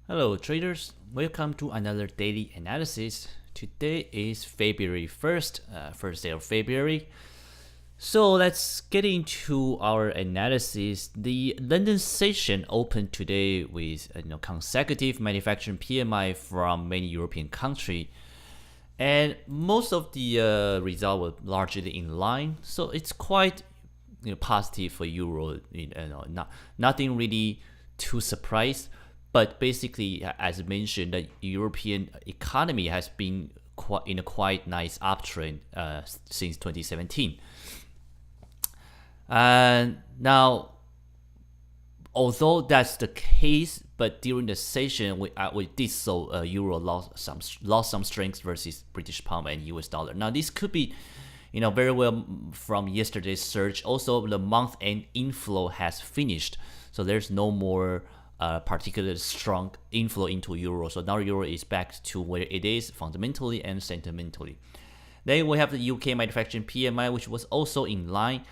Hello traders, welcome to another daily analysis. Today is February 1st, first day of February. So let's get into our analysis. The London session opened today with consecutive manufacturing PMI from many European countries, and most of the results were largely in line. So it's quite positive for Euro. Nothing really too surprised. But basically, as mentioned, the European economy has been in a quite nice uptrend since 2017. And now, although that's the case, but during the session we did saw euro lost some strength versus British pound and US dollar. Now this could be very well from yesterday's surge. Also, the month-end inflow has finished, so there's no more particularly strong inflow into euro. So now euro is back to where it is fundamentally and sentimentally. Then we have the UK manufacturing PMI, which was also in line.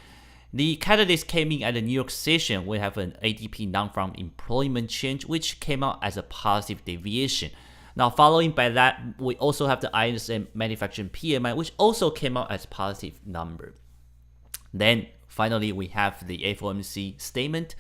The catalyst came in at the New York session. We have an ADP non-farm employment change, which came out as a positive deviation. Now, following by that, we also have the ISM manufacturing PMI, which also came out as positive number. Then finally, we have the FOMC statement,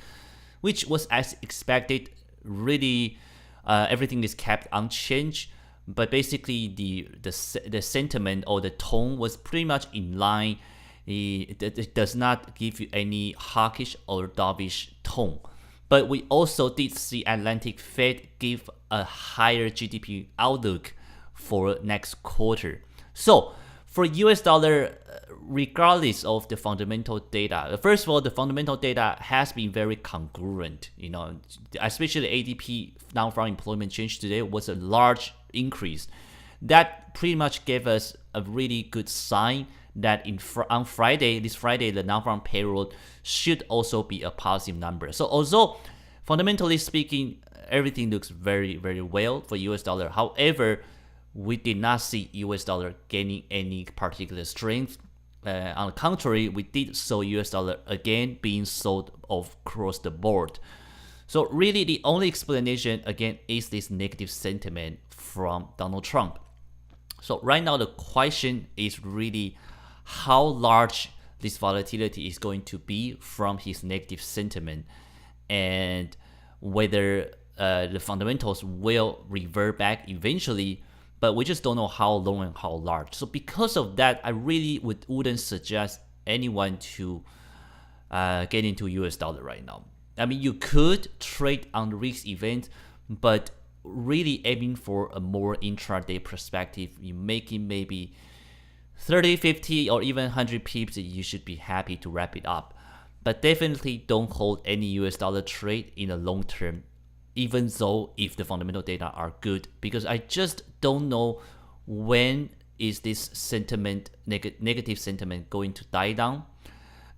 which was as expected. Really, everything is kept unchanged, but basically the sentiment or the tone was pretty much in line. It does not give you any hawkish or dovish tone. But we also did see Atlantic Fed give a higher GDP outlook for next quarter. So for US dollar, regardless of the fundamental data, first of all, the fundamental data has been very congruent. Especially ADP non-farm employment change today was a large increase. That pretty much gave us a really good sign that on Friday, the non-farm payroll should also be a positive number. So although fundamentally speaking, everything looks very, very well for US dollar. However, we did not see US dollar gaining any particular strength. On the contrary, we did saw US dollar again being sold across the board. So really the only explanation again is this negative sentiment from Donald Trump. So right now the question is really how large this volatility is going to be from his negative sentiment, and whether the fundamentals will revert back eventually, but we just don't know how long and how large. So because of that, I really wouldn't suggest anyone to get into US dollar right now. I mean, you could trade on the risk event, but really aiming for a more intraday perspective, you make it maybe 30, 50, or even 100 pips, you should be happy to wrap it up. But definitely don't hold any US dollar trade in the long term, even though if the fundamental data are good, because I just don't know when is this sentiment, negative sentiment, going to die down.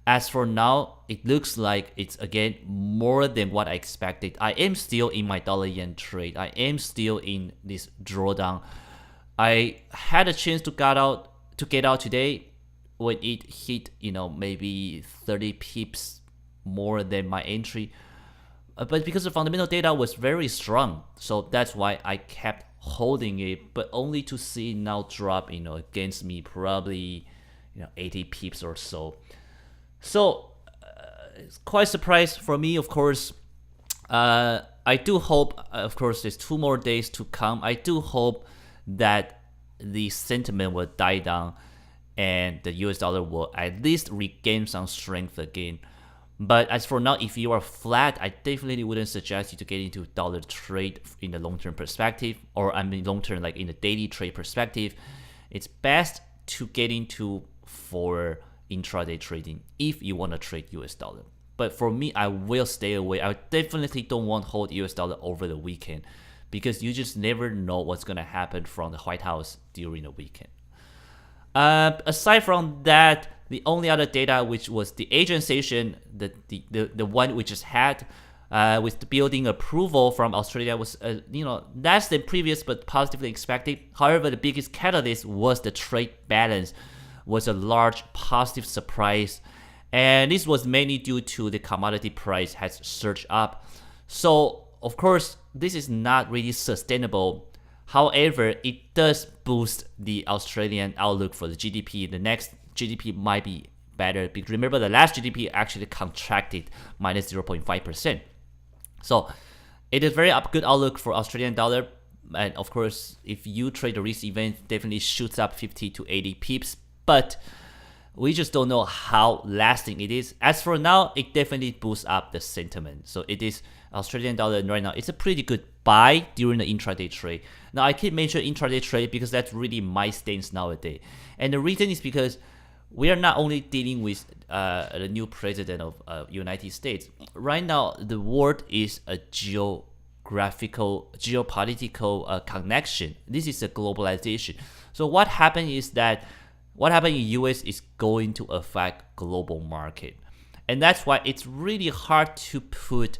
As for now, it looks like it's again more than what I expected. I am still in my dollar yen trade. I am still in this drawdown. I had a chance to get out today when it hit maybe 30 pips more than my entry. But because the fundamental data was very strong, so that's why I kept holding it, but only to see it now drop against me probably 80 pips or so. So it's quite surprised for me, of course. I do hope, of course, there's 2 more days to come. I do hope that the sentiment will die down and the US dollar will at least regain some strength again. But as for now, if you are flat, I definitely wouldn't suggest you to get into dollar trade in the long-term perspective, or I mean long-term like in the daily trade perspective. It's best to get into for intraday trading if you want to trade US dollar. But for me, I will stay away. I definitely don't want to hold US dollar over the weekend, because you just never know what's going to happen from the White House during the weekend. Aside from that, the only other data, which was the Asian session, the one we just had, with the building approval from Australia, was less than previous but positively expected. However, the biggest catalyst was the trade balance, was a large positive surprise, and this was mainly due to the commodity price has surged up. So of course, this is not really sustainable. However, it does boost the Australian outlook for the GDP. The next GDP might be better because remember the last GDP actually contracted minus 0.5%. So it is very good outlook for Australian dollar. And of course, if you trade the risk event, definitely shoots up 50 to 80 pips. But we just don't know how lasting it is. As for now, it definitely boosts up the sentiment. So it is Australian dollar right now. It's a pretty good buy during the intraday trade. Now I keep mentioning intraday trade because that's really my stance nowadays. And the reason is because we are not only dealing with the new president of United States. Right now, the world is a geopolitical connection. This is a globalization. So what happened is that what happened in US is going to affect global market. And that's why it's really hard to put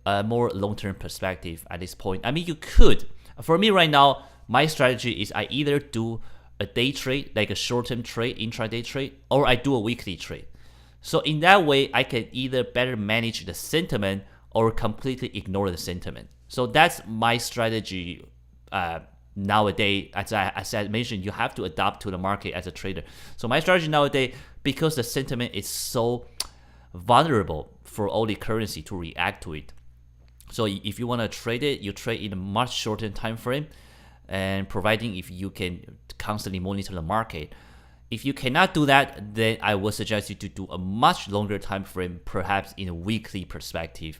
a more long-term perspective at this point. I mean, you could. For me right now, my strategy is I either do a day trade, like a short-term trade, intraday trade, or I do a weekly trade. So in that way, I can either better manage the sentiment or completely ignore the sentiment. So that's my strategy nowadays. As I mentioned, you have to adapt to the market as a trader. So my strategy nowadays, because the sentiment is so vulnerable for all the currency to react to it. So if you want to trade it, you trade in a much shorter time frame, and providing if you can constantly monitor the market. If you cannot do that, then I would suggest you to do a much longer time frame, perhaps in a weekly perspective.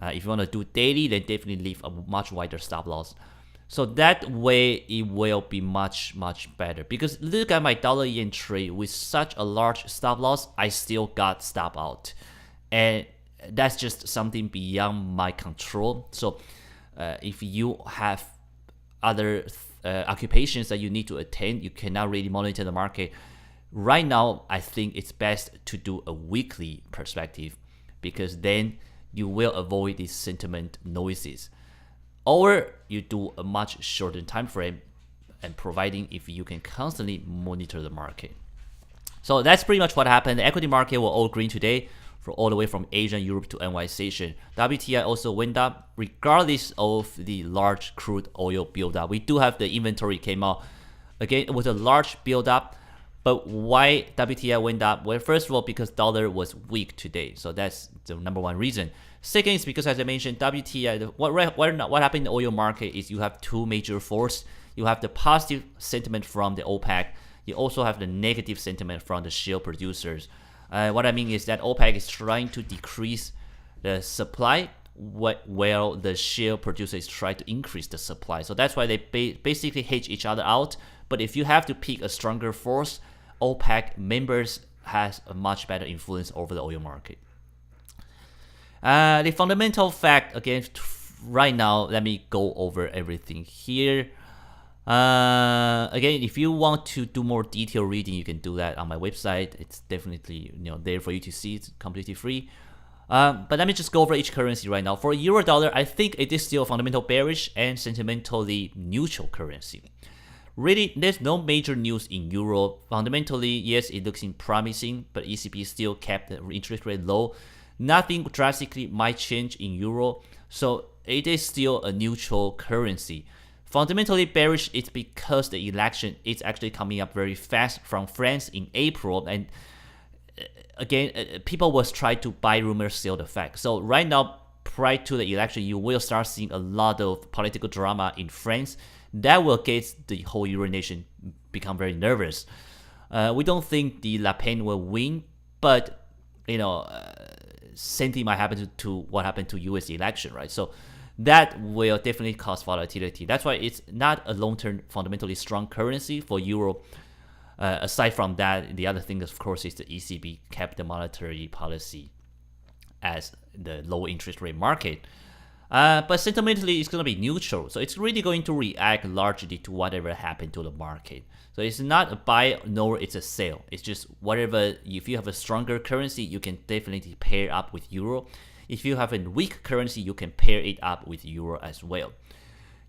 If you want to do daily, then definitely leave a much wider stop loss. So that way it will be much better. Because look at my dollar yen trade with such a large stop loss, I still got stop out, and that's just something beyond my control. So if you have other occupations that you need to attend, you cannot really monitor the market. Right now, I think it's best to do a weekly perspective because then you will avoid these sentiment noises. Or you do a much shorter time frame, and providing if you can constantly monitor the market. So that's pretty much what happened. The equity market were all green today, for all the way from Asia, Europe to NY Station. WTI also went up regardless of the large crude oil buildup. We do have the inventory came out. Again, it was a large buildup. But why WTI went up? Well, first of all, because dollar was weak today. So that's the number one reason. Second is because, as I mentioned, WTI, what happened in the oil market is you have two major forces. You have the positive sentiment from the OPEC. You also have the negative sentiment from the shale producers. What I mean is that OPEC is trying to decrease the supply while the shale producers try to increase the supply. So that's why they basically hedge each other out. But if you have to pick a stronger force, OPEC members has a much better influence over the oil market. The fundamental fact, again, right now, let me go over everything here. Again, if you want to do more detailed reading, you can do that on my website. It's definitely there for you to see. It's completely free. But let me just go over each currency right now. For euro dollar, I think it is still fundamental bearish and sentimentally neutral currency. Really, there's no major news in euro. Fundamentally, yes, it looks promising, but ECB still kept the interest rate low. Nothing drastically might change in euro, so it is still a neutral currency. Fundamentally bearish is because the election is actually coming up very fast from France in April, and again, people will try to buy rumors, sell the fact. So right now, prior to the election, you will start seeing a lot of political drama in France. That will get the whole Euro nation become very nervous. We don't think the Le Pen will win, but same thing might happen to what happened to US election, right? So that will definitely cause volatility. That's why it's not a long-term fundamentally strong currency for euro. Aside from that, the other thing, of course, is the ECB kept the monetary policy as the low interest rate market. But sentimentally, it's going to be neutral. So it's really going to react largely to whatever happened to the market. So it's not a buy nor it's a sell. It's just whatever. If you have a stronger currency, you can definitely pair up with euro. If you have a weak currency, you can pair it up with euro as well.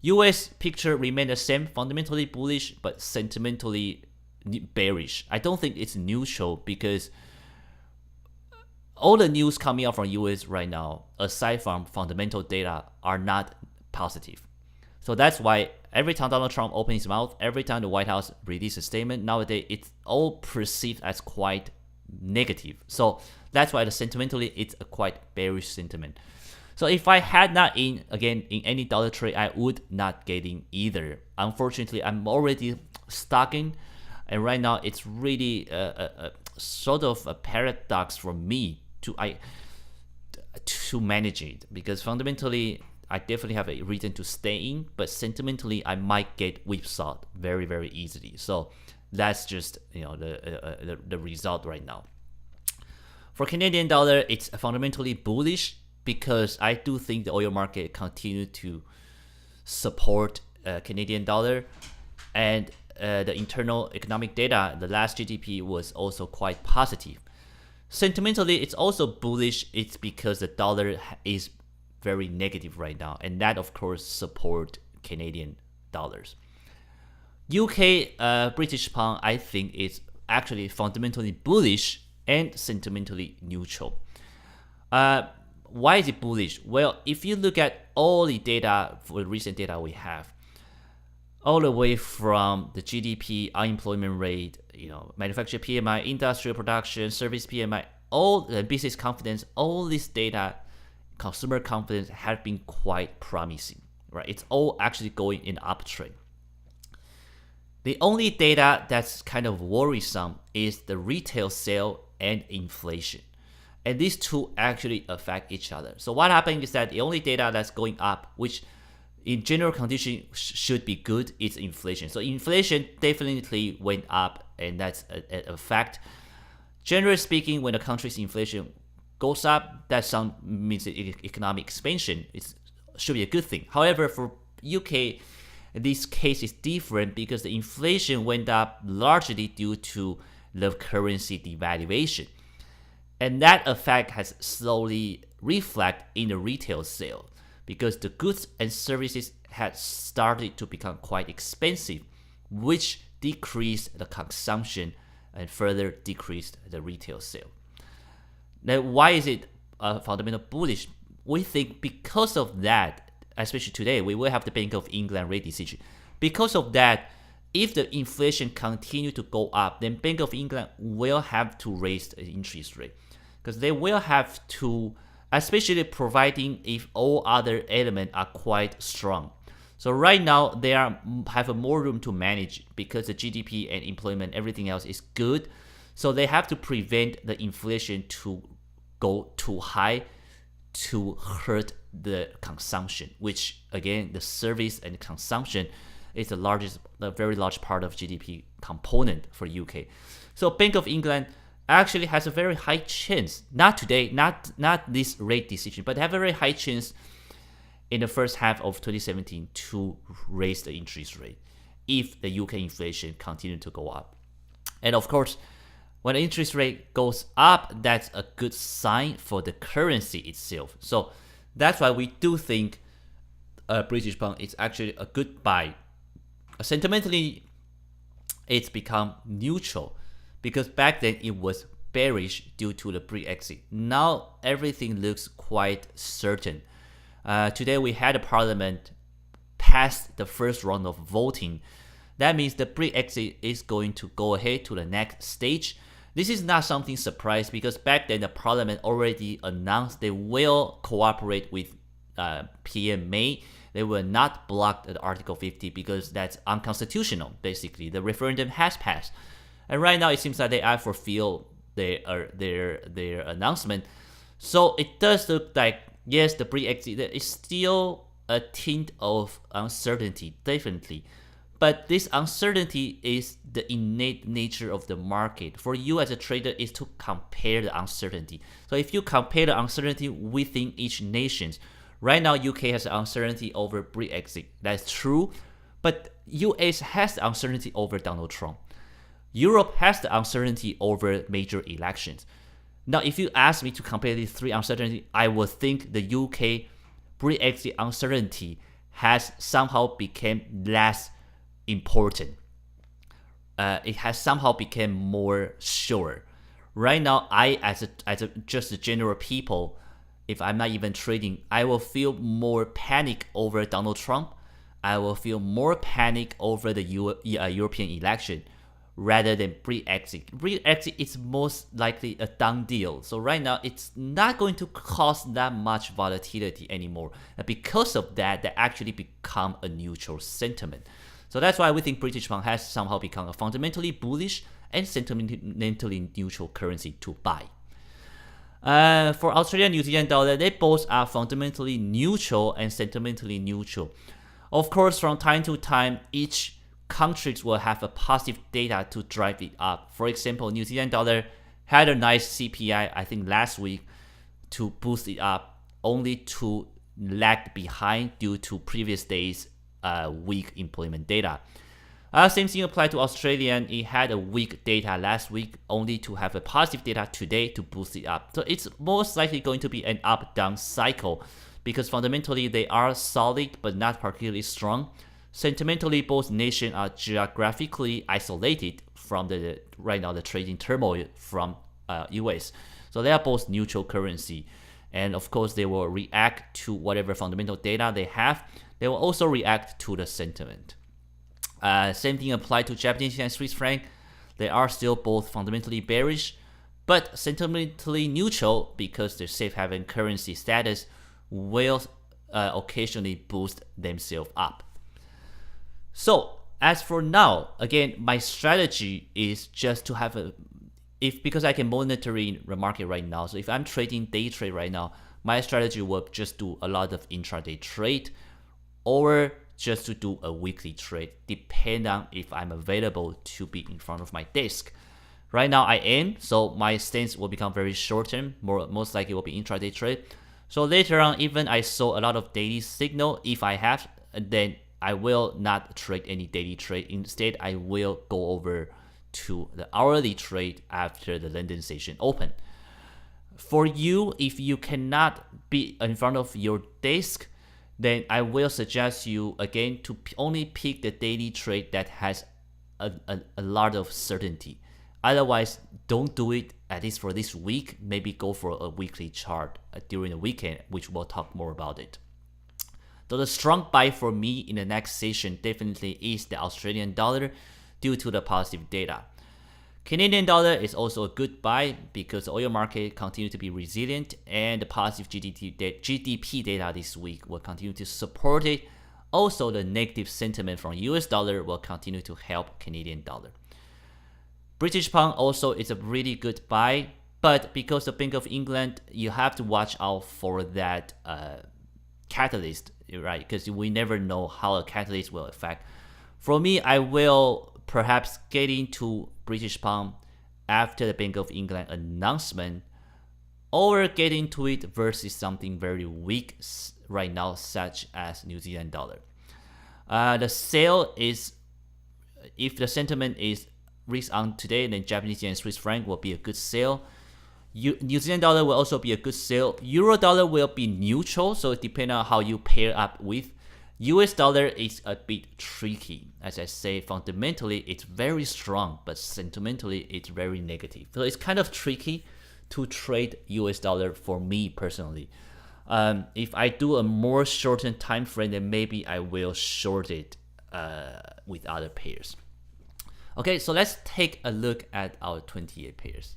US picture remained the same, fundamentally bullish, but sentimentally bearish. I don't think it's neutral because all the news coming out from US right now, aside from fundamental data, are not positive. So that's why every time Donald Trump opens his mouth, every time the White House releases a statement, nowadays it's all perceived as quite negative. So that's why sentimentally it's a quite bearish sentiment. So if I had not in any dollar trade, I would not get in either. Unfortunately, I'm already stuck in, and right now it's really a sort of a paradox for me to manage it, because fundamentally I definitely have a reason to stay in, but sentimentally I might get whipsawed very, very easily. So that's just the result right now. For Canadian dollar, it's fundamentally bullish because I do think the oil market continue to support Canadian dollar, and the internal economic data, the last GDP was also quite positive. Sentimentally, it's also bullish. It's because the dollar is very negative right now, and that of course support Canadian dollars. UK British pound, I think, is actually fundamentally bullish and sentimentally neutral. Why is it bullish? Well, if you look at all the data, for the recent data we have, all the way from the GDP, unemployment rate, manufacturing PMI, industrial production, service PMI, all the business confidence, all this data, consumer confidence have been quite promising, right? It's all actually going in uptrend. The only data that's kind of worrisome is the retail sale and inflation. And these two actually affect each other. So what happened is that the only data that's going up, which in general condition should be good, is inflation. So inflation definitely went up, and that's a fact. Generally speaking, when a country's inflation goes up, that means economic expansion. It should be a good thing. However, for UK, this case is different because the inflation went up largely due to the currency devaluation. And that effect has slowly reflected in the retail sale because the goods and services had started to become quite expensive, which decreased the consumption and further decreased the retail sale. Now, why is it fundamental bullish? We think because of that, especially today, we will have the Bank of England rate decision. Because of that, if the inflation continue to go up, then Bank of England will have to raise the interest rate, because they will have to, especially providing if all other elements are quite strong. So right now they have more room to manage because the GDP and employment, everything else is good. So they have to prevent the inflation to go too high to hurt the consumption, which again, the service and consumption is the very large part of GDP component for UK. So Bank of England actually has a very high chance, not today, not this rate decision, but have a very high chance in the first half of 2017 to raise the interest rate if the UK inflation continues to go up. And of course, when the interest rate goes up, that's a good sign for the currency itself. So that's why we do think British pound is actually a good buy. Sentimentally, it's become neutral because back then it was bearish due to the Brexit. Now everything looks quite certain. Today we had a parliament pass the first round of voting. That means the Brexit is going to go ahead to the next stage. This is not something surprise because back then the parliament already announced they will cooperate with PM May. They will not block the Article 50 because that's unconstitutional. Basically, the referendum has passed, and right now it seems like they have fulfilled their announcement. So it does look like yes, the Brexit there is still a tint of uncertainty, definitely. But this uncertainty is the innate nature of the market. For you as a trader is to compare the uncertainty. So if you compare the uncertainty within each nation, right now UK has uncertainty over Brexit. That's true. But US has the uncertainty over Donald Trump. Europe has the uncertainty over major elections. Now, if you ask me to compare these three uncertainties, I would think the UK Brexit uncertainty has somehow become less important. It has somehow become more sure. Right now, I as a just a general people, if I'm not even trading, I will feel more panic over Donald Trump. I will feel more panic over the European election rather than pre-exit. Pre-exit is most likely a done deal. So right now, it's not going to cause that much volatility anymore. And because of that, they actually become a neutral sentiment. So that's why we think British pound has somehow become a fundamentally bullish and sentimentally neutral currency to buy. For Australia and New Zealand dollar, they both are fundamentally neutral and sentimentally neutral. Of course, from time to time, each countries will have a positive data to drive it up. For example, New Zealand dollar had a nice CPI, I think last week, to boost it up, only to lag behind due to previous days' weak employment data. Same thing applied to Australian. It had a weak data last week, only to have a positive data today to boost it up. So it's most likely going to be an up-down cycle because fundamentally they are solid but not particularly strong. Sentimentally, both nations are geographically isolated from the right now the trading turmoil from US. So they are both neutral currency, and of course they will react to whatever fundamental data they have. They will also react to the sentiment. Same thing applied to Japanese yen and Swiss franc. They are still both fundamentally bearish, but sentimentally neutral because their safe haven currency status will occasionally boost themselves up. So as for now, again, my strategy is just to have because I can monitor in the market right now. So if I'm trading day trade right now, my strategy will just do a lot of intraday trade or just to do a weekly trade, depending on if I'm available to be in front of my desk. Right now I am, so my stance will become very short term, most likely will be intraday trade. So later on, even I saw a lot of daily signal, if I have, then I will not trade any daily trade. Instead, I will go over to the hourly trade after the London session open. For you, if you cannot be in front of your desk, then I will suggest you again to only pick the daily trade that has a lot of certainty. Otherwise, don't do it, at least for this week. Maybe go for a weekly chart during the weekend, which we'll talk more about it. So the strong buy for me in the next session definitely is the Australian dollar due to the positive data. Canadian dollar is also a good buy because the oil market continues to be resilient and the positive GDP data this week will continue to support it. Also, the negative sentiment from US dollar will continue to help Canadian dollar. British pound also is a really good buy, but because the Bank of England, you have to watch out for that catalyst, right? Because we never know how a catalyst will affect. For me, I will perhaps get into British pound after the Bank of England announcement, or get into it versus something very weak right now, such as New Zealand dollar. The sale is, if the sentiment is risk on today, then Japanese yen and Swiss franc will be a good sale. New Zealand dollar will also be a good sale. Euro dollar will be neutral, so it depends on how you pair up with. US dollar is a bit tricky. As I say, fundamentally it's very strong, but sentimentally it's very negative. So it's kind of tricky to trade US dollar for me personally. If I do a more shortened time frame, then maybe I will short it with other pairs. Okay, so let's take a look at our 28 pairs.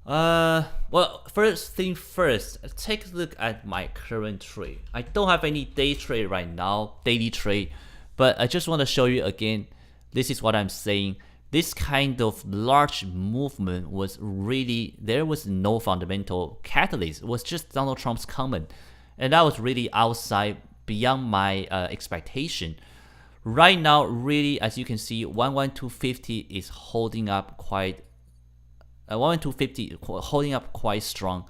Well, first thing first, take a look at my current trade. I don't have any day trade right now, daily trade, but I just want to show you again, this is what I'm saying. This kind of large movement was really, there was no fundamental catalyst. It was just Donald Trump's comment. And that was really outside, beyond my expectation. Right now, really, as you can see, 11250 is holding up quite 11250 holding up quite strong,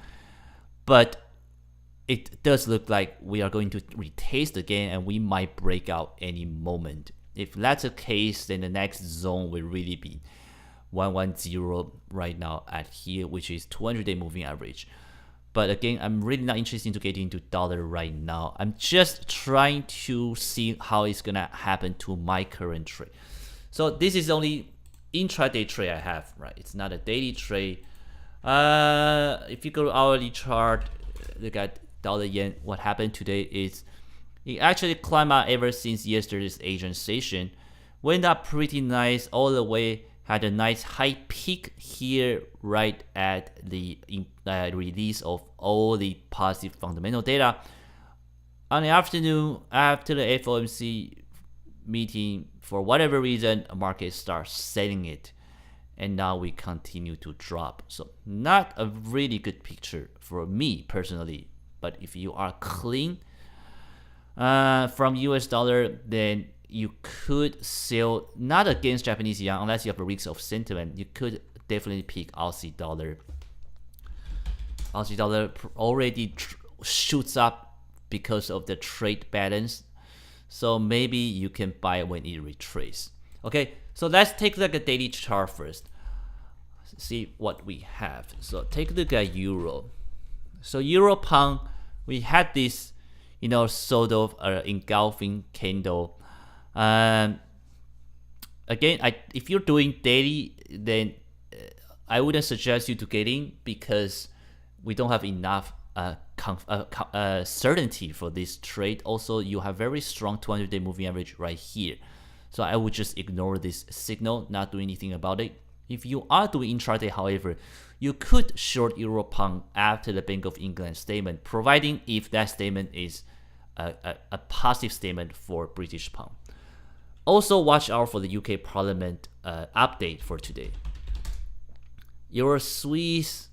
but it does look like we are going to retest again and we might break out any moment. If that's the case, then the next zone will really be 110 right now at here, which is 200-day moving average. But again, I'm really not interested to get into dollar right now. I'm just trying to see how it's gonna happen to my current trade. So this is only intraday trade I have, right? It's not a daily trade. If you go to hourly chart, look at dollar yen. What happened today is it actually climbed up ever since yesterday's Asian session. Went up pretty nice all the way. Had a nice high peak here right at the release of all the positive fundamental data. On the afternoon, after the FOMC meeting, for whatever reason, the market starts selling it. And now we continue to drop. So not a really good picture for me personally. But if you are clean from US dollar, then you could sell not against Japanese yen unless you have a risk of sentiment. You could definitely pick Aussie dollar. Aussie dollar already shoots up because of the trade balance, so maybe you can buy when it retraces. Okay, so let's take a look at daily chart first. See what we have. So take a look at euro. So euro pound, we had this, sort of engulfing candle. Again, if you're doing daily, then I wouldn't suggest you to get in because we don't have enough certainty for this trade. Also, you have very strong 200-day moving average right here. So I would just ignore this signal, not do anything about it. If you are doing intraday, however, you could short euro pound after the Bank of England statement, providing if that statement is a positive statement for British pound. Also, watch out for the UK Parliament update for today. Euro Swiss,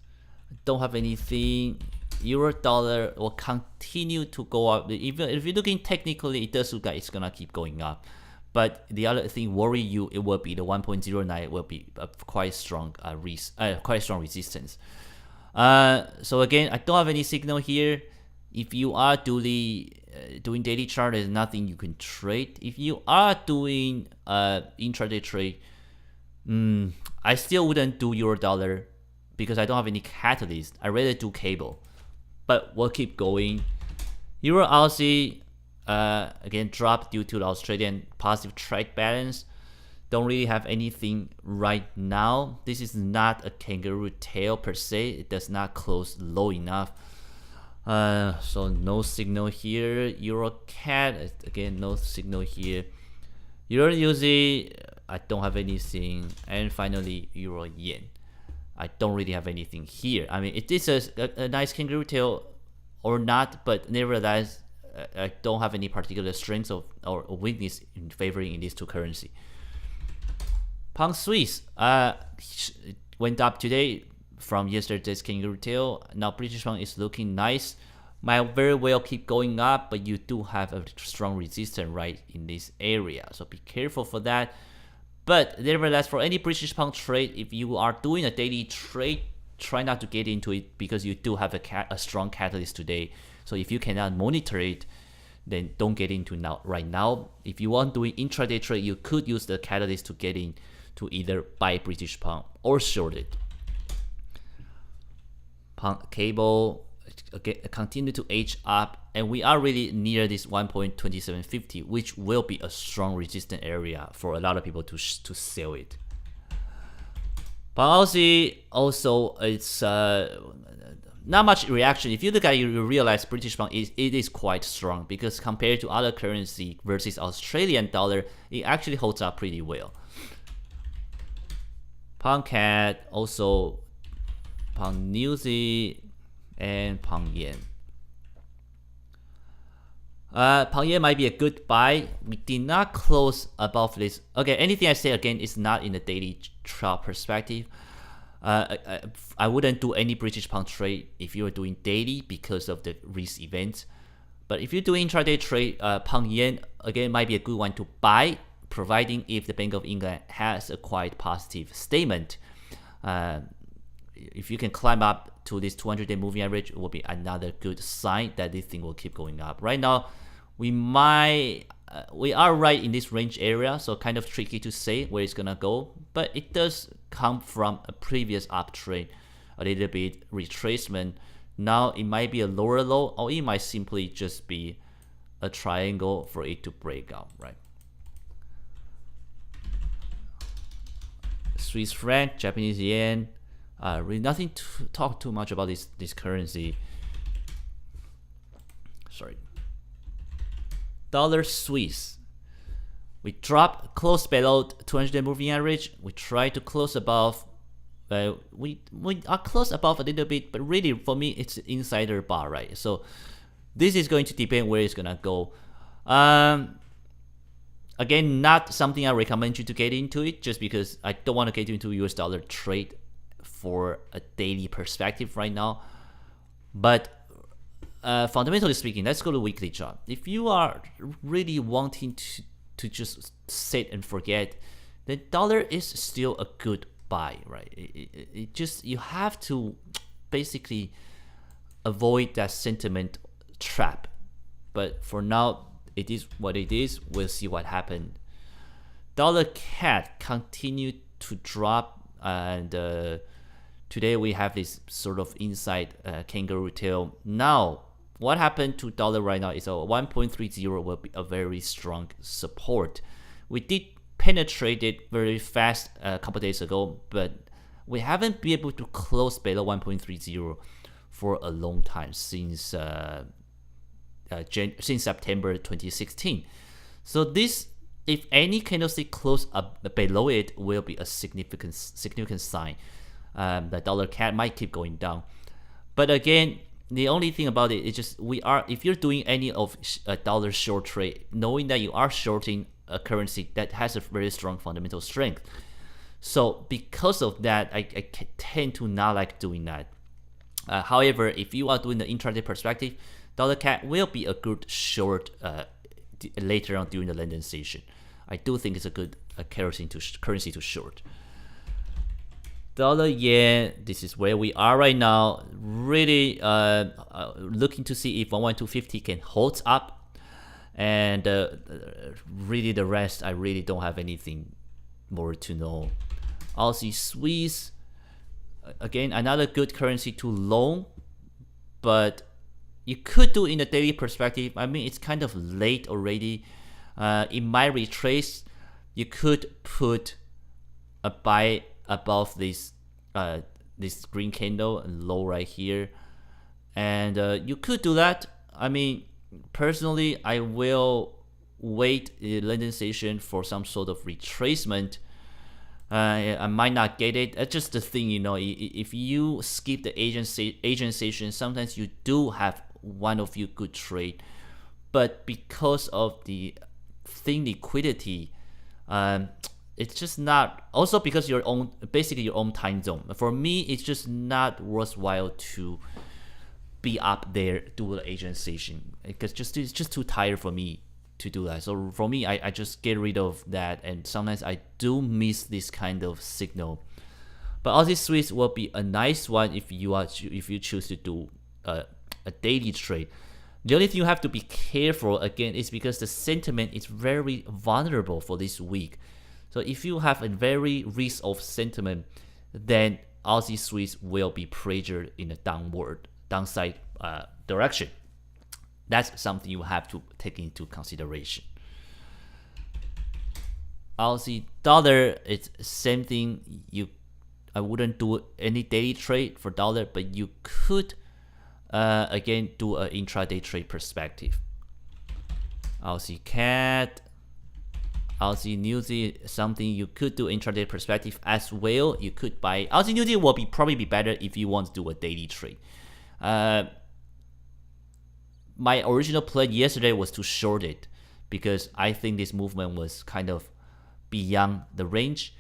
don't have anything. Euro dollar will continue to go up. Even if you're looking technically, it does look like it's gonna keep going up. But the other thing worry you, it will be the 1.09 will be a quite strong resistance. So again, I don't have any signal here. If you are doing daily chart, there's nothing you can trade. If you are doing intraday trade, I still wouldn't do euro dollar because I don't have any catalyst. I rather do cable, but we'll keep going. Euro Aussie again dropped due to the Australian positive trade balance. Don't really have anything right now. This is not a kangaroo tail per se. It does not close low enough. So no signal here. Euro CAD, again, no signal here. Euro USD, I don't have anything. And finally, Euro Yen. I don't really have anything here. I mean, it is a nice kangaroo tail or not, but nevertheless, I don't have any particular strength or weakness in favoring in these two currency. Pound Swiss went up today from yesterday's kangaroo tail. Now British pound is looking nice. Might very well keep going up, but you do have a strong resistance right in this area, so be careful for that. But nevertheless, for any British pound trade, if you are doing a daily trade, try not to get into it because you do have a strong catalyst today. So if you cannot monitor it, then don't get into right now. If you want doing intraday trade, you could use the catalyst to get in to either buy British pound or short it. Pound cable again continue to edge up, and we are really near this 1.2750, which will be a strong resistance area for a lot of people to sell it. Pound Aussie also, it's not much reaction. If you look at it, you realize British pound it is quite strong because compared to other currency versus Australian dollar, it actually holds up pretty well. Pound CAD, also Pound New Zealand, and Pound Yen. Pound Yen might be a good buy. We did not close above this. Okay, anything I say again is not in the daily chart perspective. I wouldn't do any British pound trade if you are doing daily because of the risk events. But if you're doing intraday trade, Pound Yen again might be a good one to buy, providing if the Bank of England has a quite positive statement. If you can climb up to this 200-day moving average, it will be another good sign that this thing will keep going up. Right now, we are right in this range area, so kind of tricky to say where it's gonna go, but it does come from a previous uptrend, a little bit retracement Now it might be a lower low, or it might simply just be a triangle for it to break out, right? Swiss franc, Japanese yen, really nothing to talk too much about this currency. Sorry. Dollar Swiss. We drop close below 200 moving average. We try to close above. We are close above a little bit, but really for me it's insider bar, right? So this is going to depend where it's gonna go. Again, not something I recommend you to get into it, just because I don't want to get into US dollar trade for a daily perspective right now. But fundamentally speaking, let's go to weekly chart. If you are really wanting to just sit and forget, the dollar is still a good buy, right? It just, you have to basically avoid that sentiment trap. But for now, it is what it is. We'll see what happened. Dollar CAD continued to drop, and today we have this sort of inside kangaroo tail. Now, what happened to dollar right now is a 1.30 will be a very strong support. We did penetrate it very fast a couple days ago, but we haven't been able to close below 1.30 for a long time, since September 2016. So this, if any candlestick close up below it, will be a significant sign that dollar CAD might keep going down. But again, the only thing about it is just, if you're doing any of a dollar short trade, knowing that you are shorting a currency that has a very strong fundamental strength. So because of that, I tend to not like doing that. However, if you are doing the intraday perspective, dollar CAD will be a good short later on during the London session. I do think it's a good currency to short. Dollar yen, this is where we are right now. Really looking to see if 11250 can hold up. And really the rest, I really don't have anything more to know. Aussie Swiss, again, another good currency to long, but you could do in a daily perspective. I mean, it's kind of late already. In my retrace, you could put a buy above this green candle and low right here, and you could do that. I mean, personally, I will wait the London session for some sort of retracement. I might not get it. That's just the thing, you know. If you skip the Asian session, sometimes you do have one of you good trade, but because of the thin liquidity, it's just not. Also because basically your own time zone. For me, it's just not worthwhile to be up there do the Asian session, because it's just too tired for me to do that. So for me, I just get rid of that, and sometimes I do miss this kind of signal. But Aussie Swiss will be a nice one if you choose to do a daily trade. The only thing you have to be careful again is because the sentiment is very vulnerable for this week. So if you have a very risk-off sentiment, then Aussie Swiss will be pressured in a downside direction. That's something you have to take into consideration. Aussie dollar, it's same thing. I wouldn't do any daily trade for dollar, but you could again do an intraday trade perspective. Aussie CAD, Aussie New Zealand, something you could do intraday perspective as well. You could buy Aussie New Zealand will probably be better if you want to do a daily trade. My original plan yesterday was to short it because I think this movement was kind of beyond the range,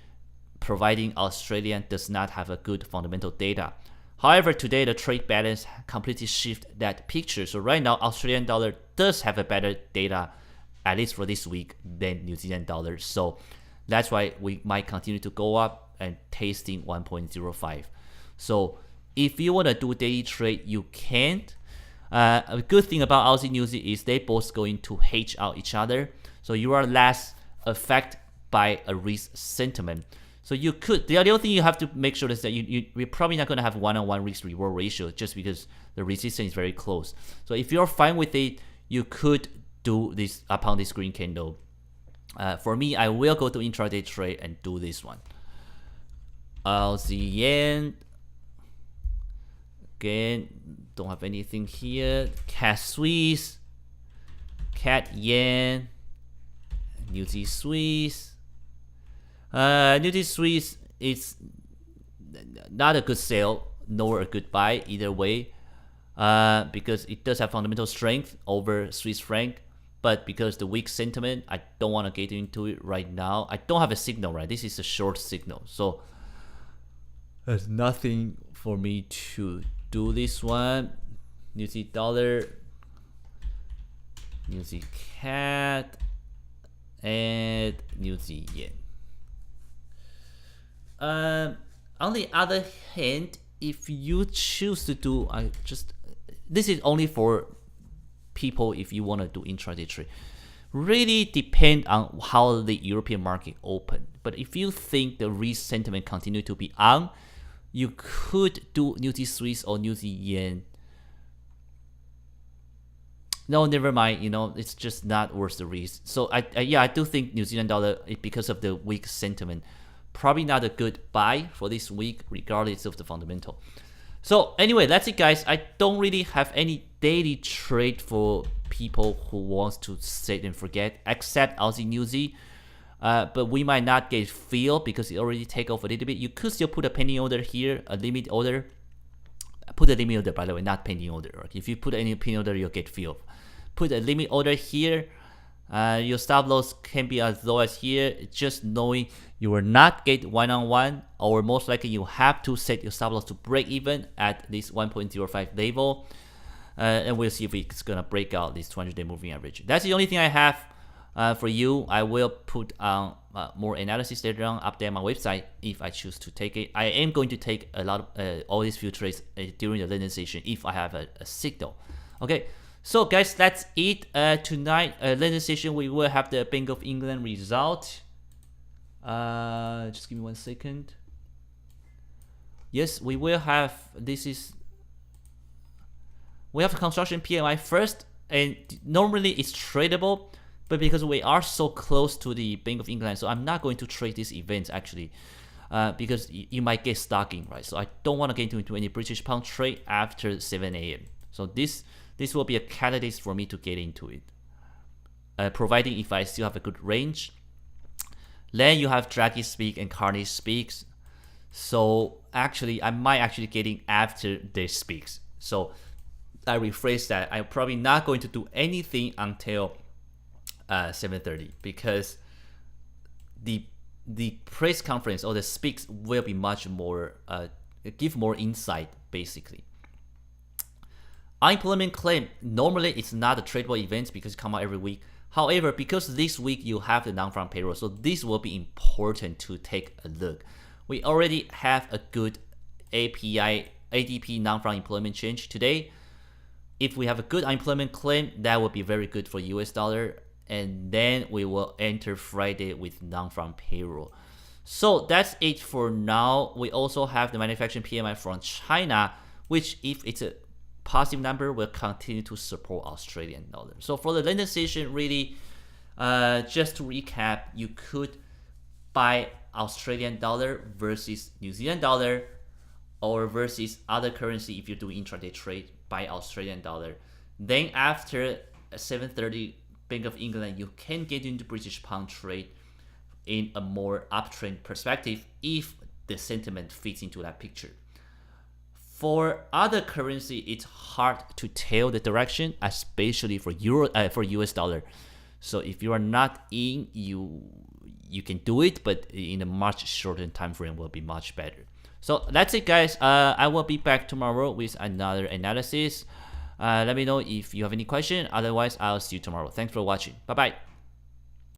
providing Australian does not have a good fundamental data. However, today the trade balance completely shifted that picture. So right now, Australian dollar does have a better data, at least for this week, than New Zealand dollar. So that's why we might continue to go up and tasting 1.05. So if you want to do daily trade, you can't. A good thing about Aussie New Zealand is they both going to hedge out each other. So you are less affected by a risk sentiment. So you could, the other thing you have to make sure is that you're probably not going to have one-on-one risk reward ratio just because the resistance is very close. So if you're fine with it, you could do this upon this green candle. For me, I will go to intraday trade and do this one. Aussie yen. Again, don't have anything here. CAD Swiss, CAD yen, New Zealand Swiss. New Zealand Swiss is not a good sell nor a good buy either way, because it does have fundamental strength over Swiss franc, but because the weak sentiment, I don't want to get into it right now. I don't have a signal, right? This is a short signal, so there's nothing for me to do this one. New Zealand dollar, New Zealand CAD, and New Zealand yen. On the other hand, if you choose to do, this is only for people if you want to do intraday trade. Really depend on how the European market open. But if you think the risk sentiment continue to be on, you could do New Zealand Swiss or New Zealand yen. No, never mind. It's just not worth the risk. So I do think New Zealand dollar, because of the weak sentiment, probably not a good buy for this week, regardless of the fundamental. So anyway, that's it, guys. I don't really have any daily trade for people who wants to set and forget, except Aussie New Z. But we might not get fill because it already take off a little bit. You could still put a pending order here, a limit order. Put a limit order, by the way, not pending order. If you put any pending order, you'll get fill. Put a limit order here. Your stop loss can be as low as here. Just knowing you will not get one-on-one, or most likely you have to set your stop loss to break even at this 1.05 level. And we'll see if it's gonna break out this 200-day moving average. That's the only thing I have for you. I will put more analysis later on, update on my website if I choose to take it. I am going to take a lot of all these few trades during the London session if I have a signal. Okay. So guys, that's it. Tonight, London session, we will have the Bank of England result. Just give me 1 second. Yes, we will have, we have construction PMI first, and normally it's tradable, but because we are so close to the Bank of England, so I'm not going to trade this event actually, because you might get stuck in, right? So I don't want to get into any British pound trade after 7 a.m. So this will be a catalyst for me to get into it, providing if I still have a good range. Then you have Draghi speak and Carney speaks. So actually, I might actually get in after they speaks. So I rephrase that. I'm probably not going to do anything until 7:30 because the press conference or the speaks will be much more give more insight basically. Unemployment claim, normally it's not a tradable event because it comes out every week. However, because this week you have the non-farm payroll, so this will be important to take a look. We already have a good ADP non-farm employment change today. If we have a good unemployment claim, that would be very good for US dollar. And then we will enter Friday with non-farm payroll. So that's it for now. We also have the manufacturing PMI from China, which if it's a positive number will continue to support Australian dollar. So for the London session, really, just to recap, you could buy Australian dollar versus New Zealand dollar, or versus other currency if you're doing intraday trade, buy Australian dollar. Then after 7:30 Bank of England, you can get into British pound trade in a more uptrend perspective if the sentiment fits into that picture. For other currency, it's hard to tell the direction, especially for for US dollar. So if you are not in, you can do it, but in a much shorter time frame will be much better. So that's it, guys. I will be back tomorrow with another analysis. Let me know if you have any question. Otherwise, I'll see you tomorrow. Thanks for watching. Bye bye.